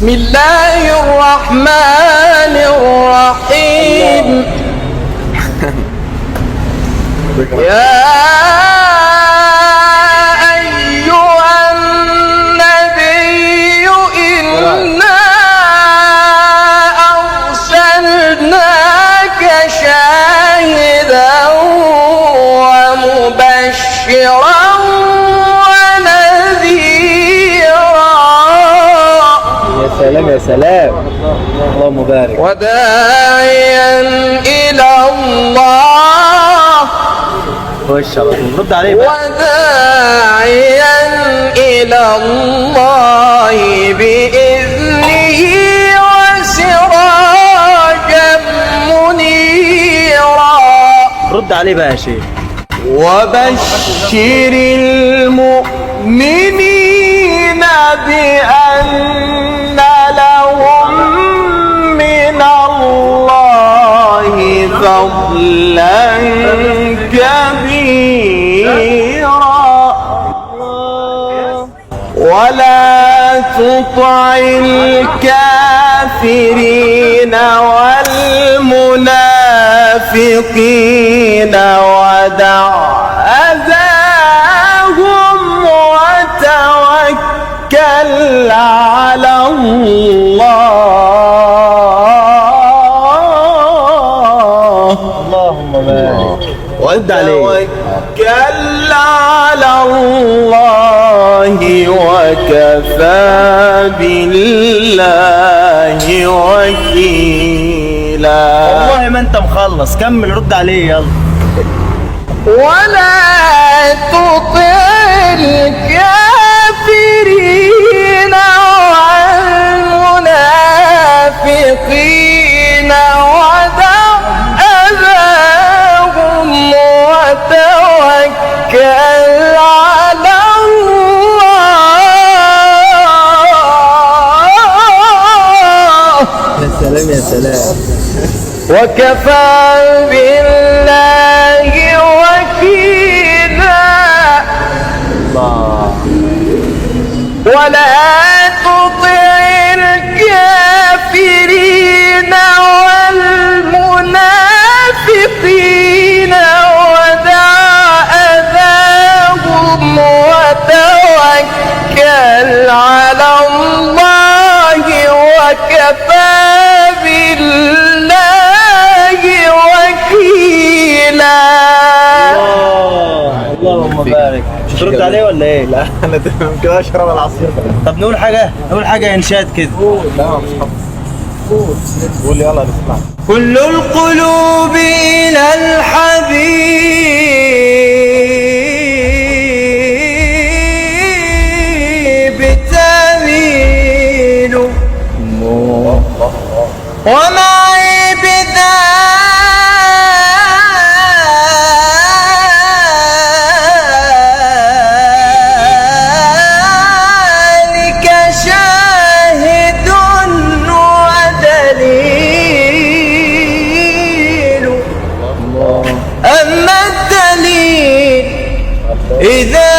بسم الله الرحمن الرحيم. يا أيها النبي إنا أرسلناك شاهدا ومبشرا سلام يا سلام، اللهم بارك. وداعيا إلى الله، خش على طول رد عليه بقى. وداعيا إلى الله بإذنه وسراجا منيرا. رد عليه بقى يا شيخ. وبشر المؤمنين بأن لهم من الله فضلا كبيرا. ولا تطع الكافرين والمنافقين ودع أذاهم وتوكل على الله. اللهم بارك. وتوكل على الله وكفى بالله وكيلا. والله ما انت مخلص، كمل رد عليه يلا. ولا تطع الكافرين والمنافقين ودع أذاهم وتوكل على الله. يا سلام يا سلام. وكفى بالله وكيلا. الله. ولا تطع الكافرين والمنافقين ودع أذاهم وتوكل على الله وكفى بالله وكيلا. اللهم بارك. مش ترد عليه ولا ايه؟ لا انا تمام كده اشرب العصير. طب نقول حاجه انشاد كده. لا مش حافظ. قول يلا نسمع. كل القلوب إلى الحبيب تميل ومعي بذلك شاهد ودليل. أما الدليل إذا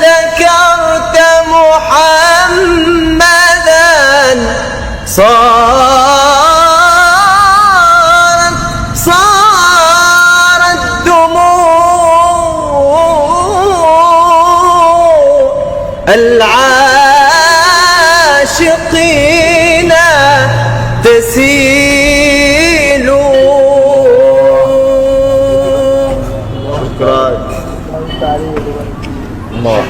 ذكرت محمدا صارت دموع العاشقين تسيل. شكرا. الله